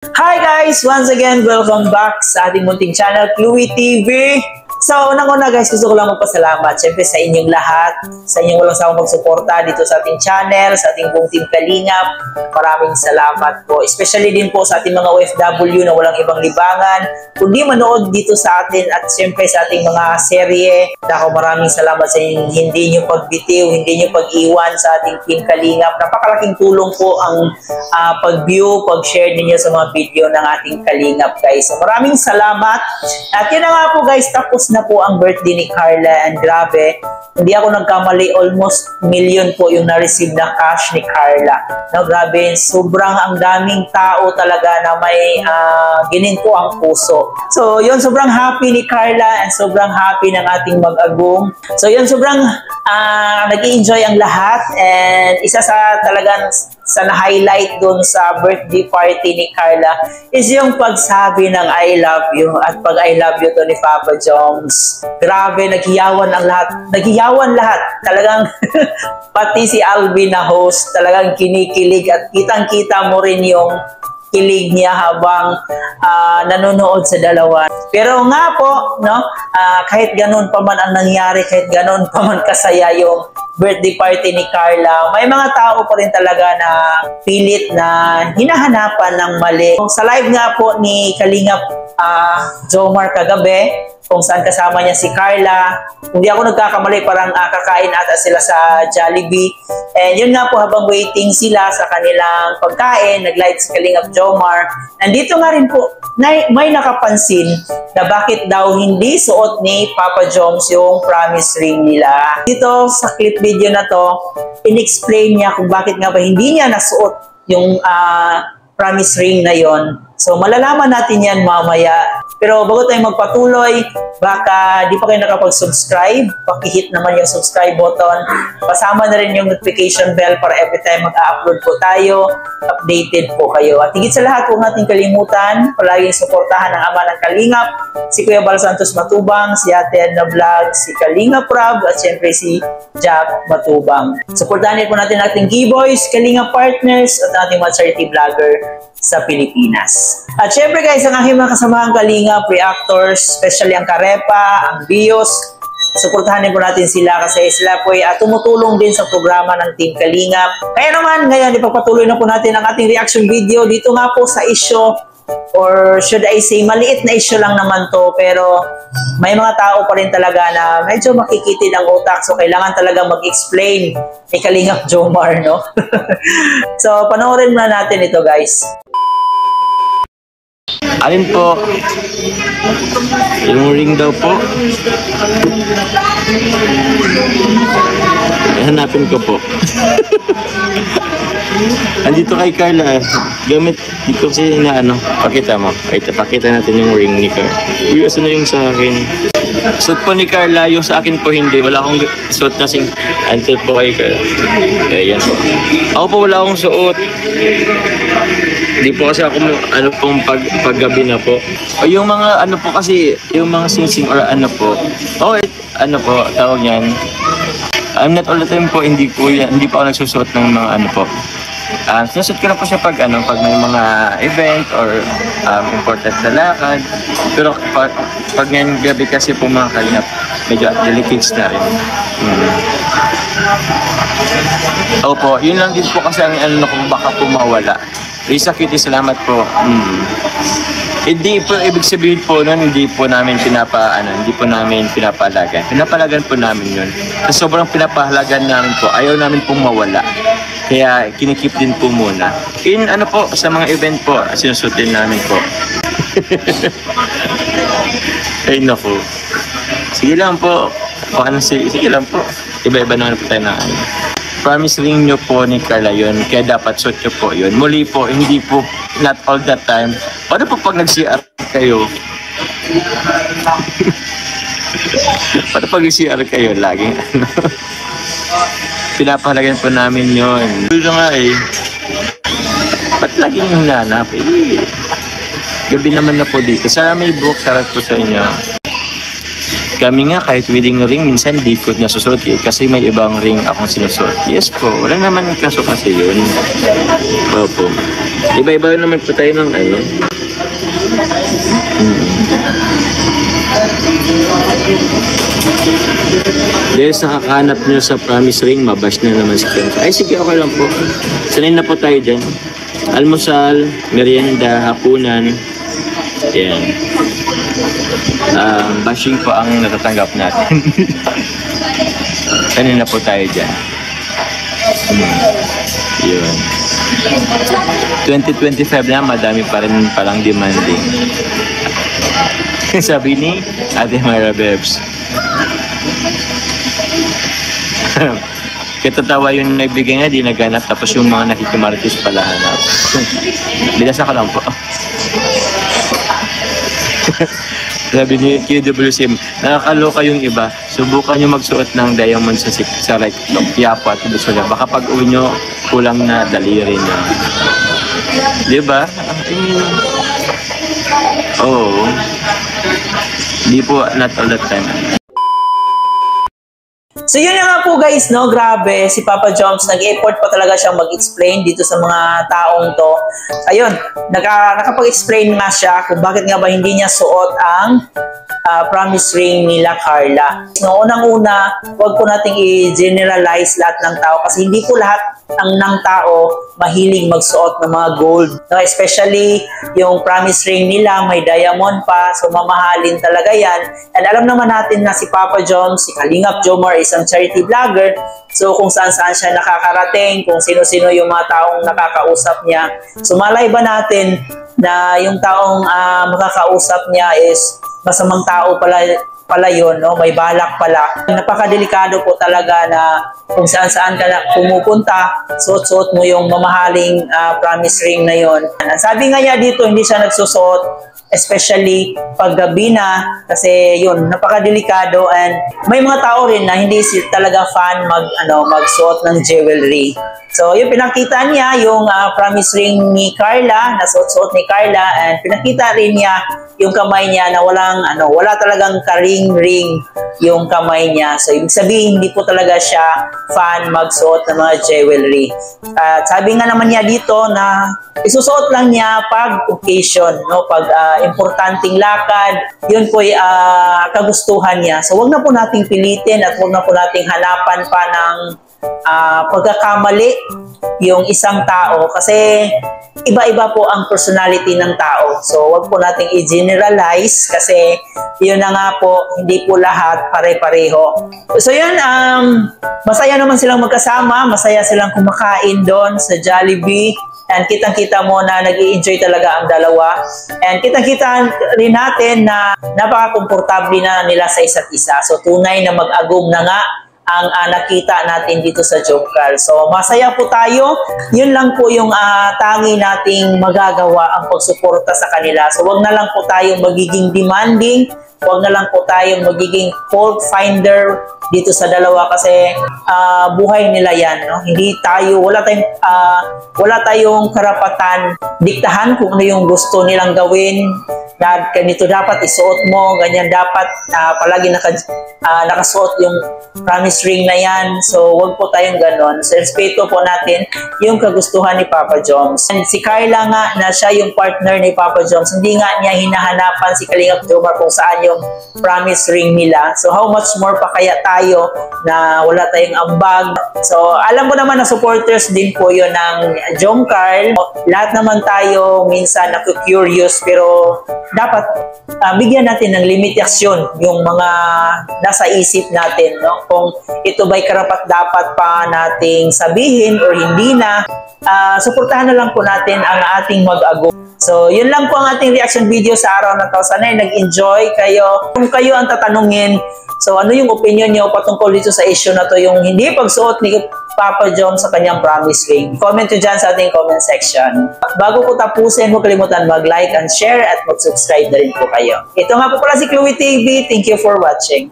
Hi guys! Once again, welcome back sa ating munting channel, Chloe TV. So, unang-una guys, gusto ko lang magpasalamat syempre sa inyong lahat, sa inyong walang sawang pagsuporta dito sa ating channel, sa ating buong team Kalingap. Maraming salamat po. Especially din po sa ating mga OFW na walang ibang libangan, kundi manood dito sa atin at syempre sa ating mga serye. Ako maraming salamat sa inyong hindi nyo pagbitiw, hindi nyo pag-iwan sa ating team Kalingap. Napakalaking tulong po ang pag-view, pag-share ninyo sa mga video ng ating Kalingap guys. So, maraming salamat. At yun na nga po guys, tapos na po ang birthday ni Carla and grabe, hindi ako nagkamali, almost million po yung na-receive na cash ni Carla. No, grabe, sobrang ang daming tao talaga na may gininto ang puso. So yun, sobrang happy ni Carla and sobrang happy ng ating mag-agong. So yun, sobrang nag-i-enjoy ang lahat and isa sa talagang sa na-highlight dun sa birthday party ni Carla is yung pagsabi ng I love you at pag I love you to ni Papa Joms. Grabe, naghiyawan ang lahat. Naghiyawan lahat. Talagang pati si Alvin na host, talagang kinikilig at kitang-kita mo rin yung kilig niya habang nanonood sa dalawa. Pero nga po, no, kahit ganun pa man ang nangyari, kahit ganun pa man kasaya yung birthday party ni Carla, may mga tao pa rin talaga na pilit na hinahanapan ng mali. Sa live nga po ni Kalingap Jomar kagabi, kung saan kasama niya si Carla. Hindi ako nagkakamali, parang kakain ata sila sa Jollibee. And yun nga po, habang waiting sila sa kanilang pagkain, nag-live si Kalingap Jomar. Nandito nga rin po, may nakapansin na bakit daw hindi suot ni Papa Joms yung promise ring nila. Dito sa clip video na to, in-explain niya kung bakit nga ba hindi niya nasuot yung promise ring na yon. So, malalaman natin yan mamaya. Pero bago tayo magpatuloy, baka di pa kayo nakapag-subscribe, pakihit naman yung subscribe button. Pasama na rin yung notification bell para every time mag-upload po tayo, updated po kayo. At higit sa lahat, huwag natin kalimutan, palaging suportahan ang ama ng Kalingap, si Kuya Bal Santos Matubang, si Ate Edna Vlog, si Kalingap Rob, at syempre si Jack Matubang. Suportahan po natin ating G-Boys, Kalingap Partners, at ating mga charity vlogger sa Pilipinas. At syempre guys, ang aking mga kasamahang Kalingap, reactors, especially ang Karepa, ang Bios, suportahan po natin sila kasi sila po ay tumutulong din sa programa ng Team Kalingap. Kaya naman, ngayon ipagpatuloy na po natin ang ating reaction video dito nga po sa issue, or should I say, maliit na issue lang naman to, pero may mga tao pa rin talaga na medyo makikitid ang utak, so kailangan talaga mag-explain ni Kalingap Jomar, no? So, panoorin na natin ito guys. Alin po? Yung ring daw po. Hanapin ko po. Andito kay Carla. Gamit dito kasi na ano. Pakita mo. Pakita natin yung ring ni Carla. Uy, asa na yung sa akin? Suot po ni Carla, yung sa akin po hindi. Wala akong suot na sing. Andito po kay Carla. Ayan po. Ako po wala akong suot. Hindi po kasi ako ano pong paggabi na po. O yung mga ano po kasi, yung mga sing-sing or ano po. Oh, ano po, tawag yan. I'm not all the time po, hindi po ako nagsusuot ng mga ano po. Sinusuot ko na po siya pag may mga event or important na lakad. Pero pag ngayon gabi kasi po mga Kalingap, medyo delicate na rin. Opo, yun lang din po kasi ang ano ko baka po mawala. Risa Kitty, salamat po. Hindi po ibig sabihin po noon, hindi po namin pinapahalagan. Pinapahalagan po namin yun. Sa sobrang pinapahalagan namin po, ayaw namin pong mawala. Kaya kinikip din po muna. In ano po, sa mga event po, sinusutin namin po. Ay naku. Sige lang po. Sige lang po. Iba-iba naman po tayo na ano. Promise ring nyo po ni Carla yun, kaya dapat suot nyo po yun. Muli po, hindi po, not all the time. Paano po pag nag-CR kayo? Paano pag nag-CR kayo? Laging ano? Pinapahalagan po namin yun. Dito nga eh. Ba't laging hinanap? Gabi naman na po dito. Sana may book, sarap po sa inyo. Kami nga kahit wedding ring, minsan di ko nasusuot eh, kasi may ibang ring akong sinusuot. Yes po, wala naman kaso kasi yun. Opo. Iba-iba naman po tayo ng ano. Dahil sa kakahanap nyo sa promise ring, mabash na naman si Ken. Ay sige, okay lang po. Sanay na po tayo dyan. Almusal, merienda, hapunan. Yan. Bashing po ang natatanggap natin. Sanay na po tayo dyan. Yun. 2025 na, madami pa rin palang demanding. Sabi ni Ate Myra Bebs. Katatawa yung nagbigay nga, di naganap. Tapos yung mga nakikimaritis pala hanap. Bilasa ka lang po. Sabi ni QWCM, nakakaloka yung iba. Subukan nyo magsuot ng diamond sa right Quiapo at Busula. Baka pag uwi nyo, kulang na daliri nyo. Diba? Oo. Di po, not all the time. So yun na nga po guys, no? Grabe, si Papa Joms, nag-effort pa talaga siyang mag-explain dito sa mga taong to. Ayun, nakapag-explain nga siya kung bakit nga ba hindi niya suot ang promise ring nila Carla. No, unang-una, huwag po nating i-generalize lahat ng tao kasi hindi po lahat ng tao mahilig magsuot ng mga gold. No, especially yung promise ring nila, may diamond pa, so mamahalin talaga yan. And alam naman natin na si Papa Joms, si Kalingap Jomar, isang charity vlogger, so kung saan-saan siya nakakarating, kung sino-sino yung mga taong nakakausap niya. So malay ba natin na yung taong makakausap niya is masamang tao pala yun, no? May balak pala. Napakadelikado po talaga na kung saan-saan ka na pumupunta, suot-suot mo yung mamahaling promise ring na yun. Sabi nga niya dito, hindi siya nagsusuot, especially pag gabi na, kasi yun, napakadelikado, and may mga tao rin na hindi talaga fan magsuot ng jewelry. So, yung pinakita niya, yung promise ring ni Carla, na suot-suot ni Carla, and pinakita rin niya yung kamay niya na wala talagang ka-ring-ring yung kamay niya. So, ibig sabihin, hindi po talaga siya fan magsuot ng mga jewelry. At sabi nga naman niya dito na isusuot lang niya pag occasion, no? Pag importanteng lakad, yun po kagustuhan niya. So, wag na po nating pilitin at wag na po nating hanapan pa ng pagkakamali yung isang tao kasi iba-iba po ang personality ng tao. So, wag po nating i-generalize kasi yun na nga po, hindi po lahat pare-pareho. So, yun, masaya naman silang magkasama, masaya silang kumakain doon sa Jollibee. And kitang-kita mo na nag-i-enjoy talaga ang dalawa. And kitang-kita rin natin na napaka-komportable na nila sa isa't isa. So, tunay na mag-agum na nga ang nakita natin dito sa Jomcar. So, masaya po tayo. Yun lang po yung tangi nating magagawa ang pagsuporta sa kanila. So, wag na lang po tayong magiging demanding. Wag na lang po tayong magiging fault finder dito sa dalawa kasi buhay nila yan. No? Hindi tayo, wala tayong karapatan diktahan kung ano yung gusto nilang gawin. Na ganito dapat isuot mo, ganyan dapat palagi nakasuot yung promise ring na yan. So, wag po tayong ganon. So, respeto po natin yung kagustuhan ni Papa Joms. And si Carla nga na siya yung partner ni Papa Joms, hindi nga niya hinahanapan si Kalingap Jomar kung saan yung promise ring nila. So, how much more pa kaya tayo na wala tayong ambag. So, alam ko naman na supporters din po yun ng Jomcar. Lahat naman tayo minsan naku-curious pero dapat bigyan natin ng limitasyon yung mga nasa isip natin, no? Kung ito ba'y karapat-dapat pa nating sabihin or hindi na, suportahan na lang po natin ang ating mag-ago. So, yun lang po ang ating reaction video sa araw na to. Sana ay nag-enjoy kayo. Kung kayo ang tatanungin, so ano yung opinion nyo patungkol dito sa issue na to, yung hindi pagsuot ni Papa Joms sa kanyang promise ring? Comment nyo dyan sa ating comment section. Bago ko tapusin, huwag kalimutan mag-like and share at mag-subscribe na rin po kayo. Ito nga po pala si Chloe TV. Thank you for watching.